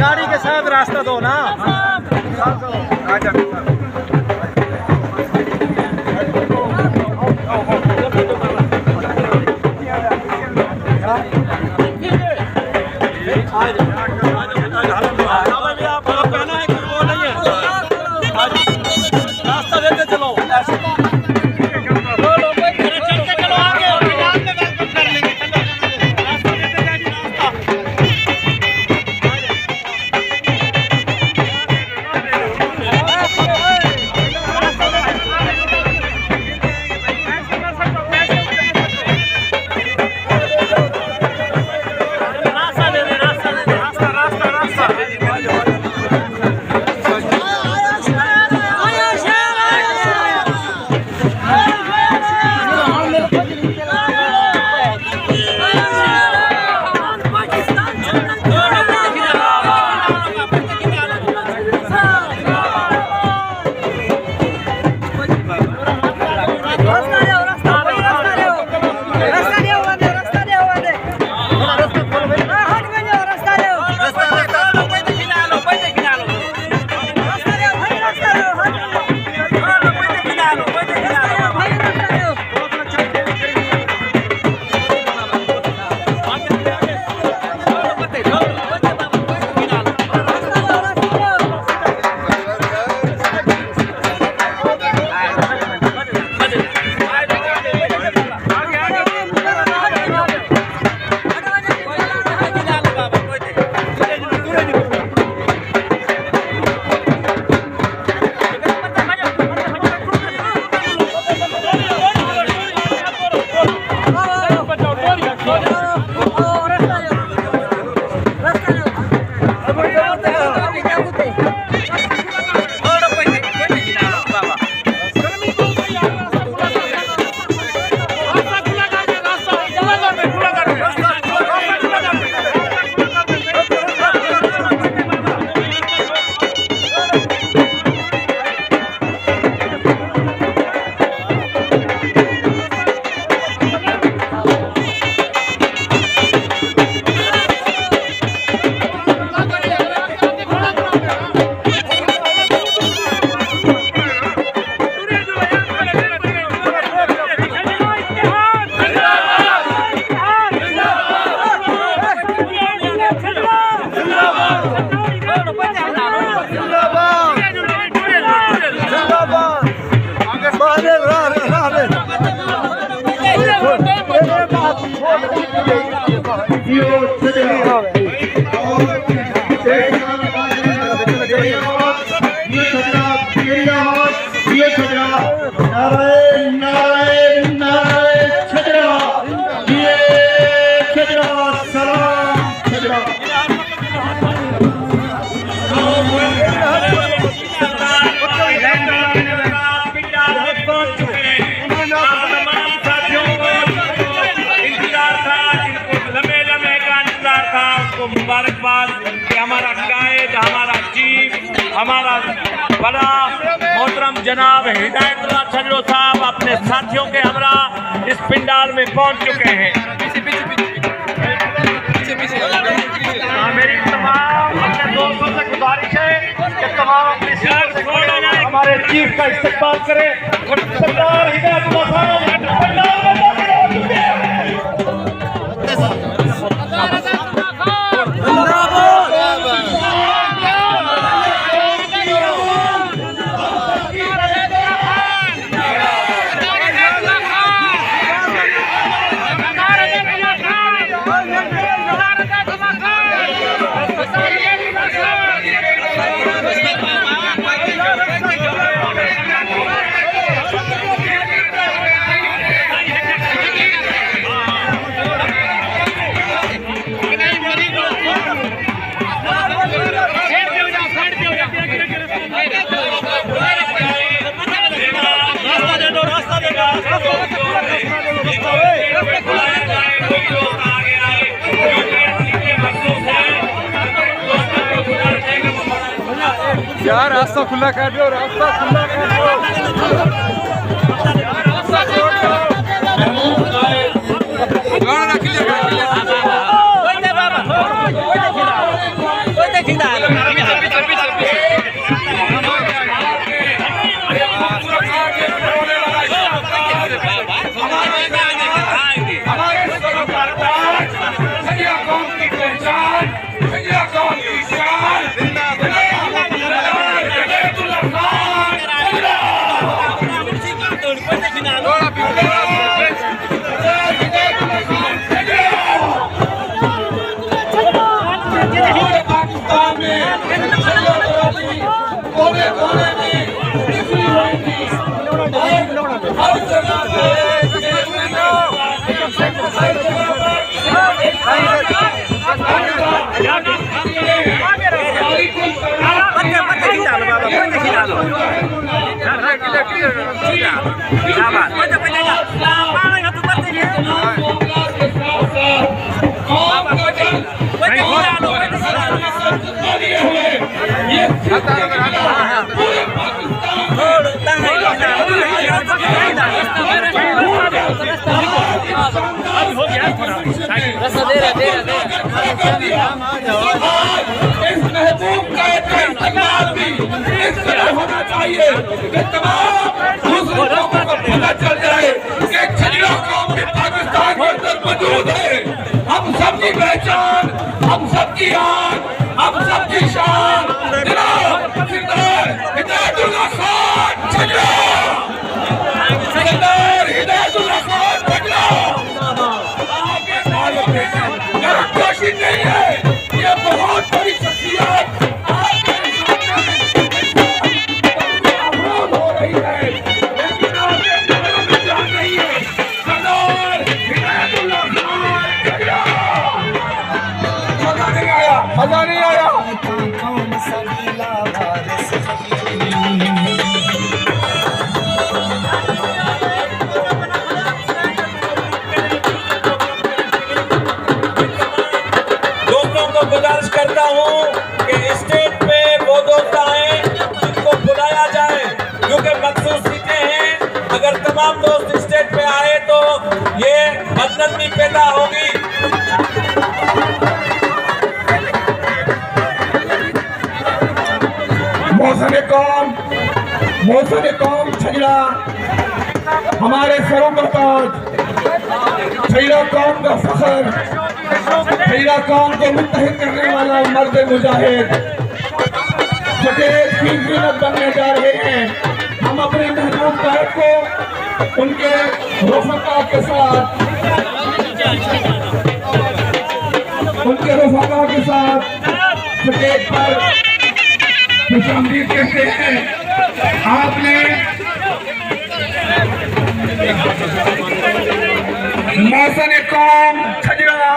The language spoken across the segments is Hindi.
गाड़ी के साथ रास्ता दो ना। रास्ता देते चलो। मुबारकबाद कि हमारा गाइड, हमारा चीफ, हमारा बड़ा मोहतरम जनाब हिदायतुल्लाह छजरो साहब अपने साथियों के हमरा इस पिंडाल में पहुंच चुके हैं। मेरी तमाम अपने दोस्तों से गुजारिश है कि तमाम हमारे चीफ का इस्तेमाल करें। सरदार हिदायतुल्लाह साहब यार रास्ता खुला कर दो, रास्ता खुला कर दो, रास्ता छोड़ दो। इस महबूब का इस्तेमाल भी इस तरह होना चाहिए कि तमाम दूसरे लोगों को पता चल जाए कि छजड़ा कौम भी पाकिस्तान के अंदर मौजूद है। हम सबकी पहचान, हम सबकी आन, हम सबकी शान जनाब सरदार हिदायतुल्लाह खान छजड़ा, सरदार हिदायतुल्लाह खान छजड़ा। कोशिश नहीं है, ये बहुत बड़ी शख्सियत हो रही है, लेकिन आपके दिलों में जान रही है सरदार हिदायतुल्लाह खान छजड़ा। मजा नहीं आया, मजा नहीं आया। गुजारिश करता हूँ कि स्टेज पे वो दोस्त आए जिनको बुलाया जाए, क्योंकि मखसूस सीटें हैं। अगर तमाम दोस्त स्टेज पे आए तो ये बदनज़मी पैदा होगी। मौसम कौम छजड़ा हमारे सरों का ताज, छजड़ा कौम का फख्र, छजड़ा कौम को मुत्तहिद करने वाला मर्द मुजाहिद स्टेज की ज़ीनत बनने जा रहे हैं। हम अपने महबूब कायद को उनके रफ़क़ा के साथ स्टेज पर खुशामदीद कहते हैं। आपने मौसम कौम छजड़ा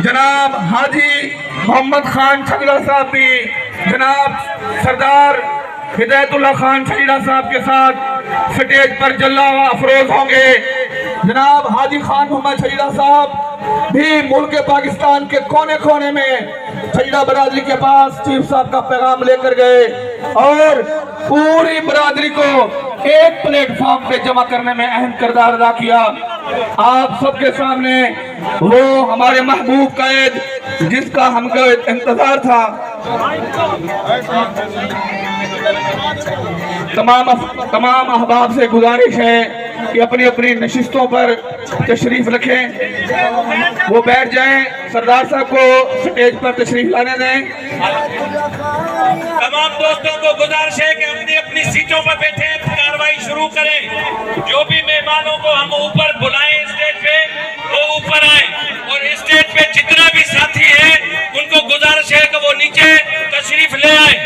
जनाब हाजी मोहम्मद खान छजड़ा साहब भी जनाब सरदार हिदायतुल्लाह खान छजड़ा साहब के साथ स्टेज पर जल्ला अफरोज होंगे। जनाब हाजी खान मोहम्मद छजड़ा साहब भी मुल्क पाकिस्तान के कोने कोने में छजड़ा बरादरी के पास चीफ साहब का पैगाम लेकर गए और पूरी बरादरी को एक प्लेटफॉर्म पे जमा करने में अहम किरदार अदा किया। आप सबके सामने वो हमारे महबूब कैद जिसका हमको इंतजार था, तमाम अहबाब से गुजारिश है कि अपनी अपनी नशिस्तों पर तशरीफ रखें, वो बैठ जाएं, सरदार साहब को स्टेज पर तशरीफ लाने दें। तमाम दोस्तों को गुजारिश है कि अपनी अपनी सीटों पर बैठे कार्रवाई शुरू करें। जो भी मेहमानों को हम ऊपर बुलाएं स्टेज पे वो ऊपर आए, और स्टेज पे जितना भी साथी है उनको गुजारिश है कि वो नीचे तशरीफ ले आए।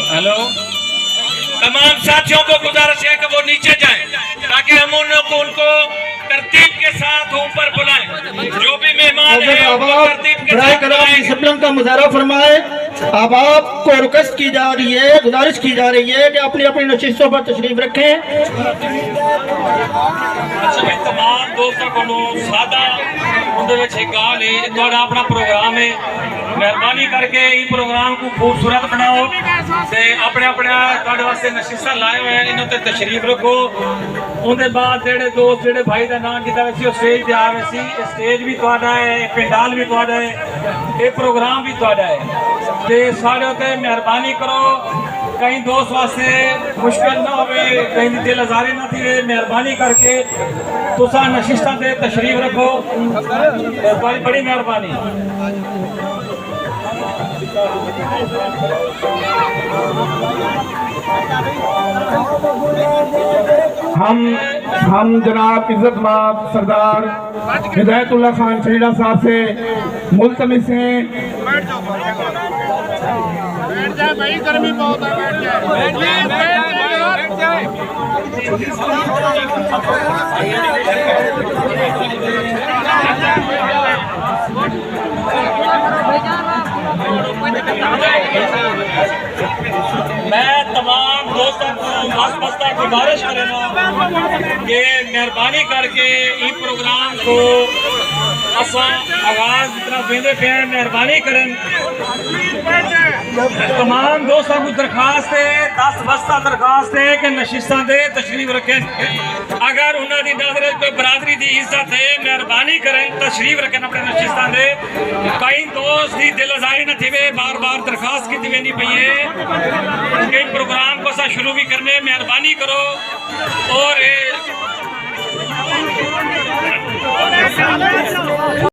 हेलो, तमाम साथियों को गुजारिश है कि वो नीचे जाएं ताकि हम उनको तरतीब के साथ ऊपर बुलाएं। जो भी मेहमान है तरतीब के साथ का मुजाहरा फरमाए। अब आपको रिक्वेस्ट की जा रही है, गुजारिश की जा रही है कि अपनी अपनी नशिस्तों पर तशरीफ रखें। अच्छा भाई, तमाम दोस्तों को सादा उनके विच एक गाल है, थोड़ा अपना प्रोग्राम है, मेहरबानी करके इस प्रोग्राम को खूबसूरत बनाओ ते अपने अपने तुहाडे वास्ते नशिस्तां लाए हुए हैं, इन्हों ते तशरीफ रखो। उनके बाद जेडे दोस्त जेडे भाई का नाम किया वैसे स्टेज पे आ वैसी, स्टेज भी तुहाडा है, पिंडाल भी तुहाडा है, ये प्रोग्राम भी तुहाडा है ते सारे उत्ते मेहरबानी करो। कहीं दोस्त वास्ते मुश्किल ना हो, कहीं दी दिल आजारी ना थी, मेहरबानी करके तुसा नशिस्तां ते तशरीफ रखो, बड़ी बड़ी मेहरबानी। हम जनाब इज्जतमाब सरदार हिदायतुल्लाह खान छजीड़ा साहब से मुल्तमिस हैं। भाई गर्मी बहुत है, बैठ जाए। मैं तमाम दोस्तों को मस्ता गुजारिश करेगा कि मेहरबानी करके इस प्रोग्राम को असा आगाज इतना वेंदे पे मेहरबानी करें। तमाम दोस्तों को दरखास्त है, 10 बस्ता दरखास्त है कि नशिस्तां दे तशरीफ रखें। अगर उन्होंने नजर कोई बरादरी की इज्जत है, मेहरबानी करें तशरीफ रखें अपने नशिस्तां दे। कई दोस्त की दिल आजारी न थी, बार बार दरखास्त की वेनी पई है कि प्रोग्राम को असा शुरू भी करने, मेहरबानी करो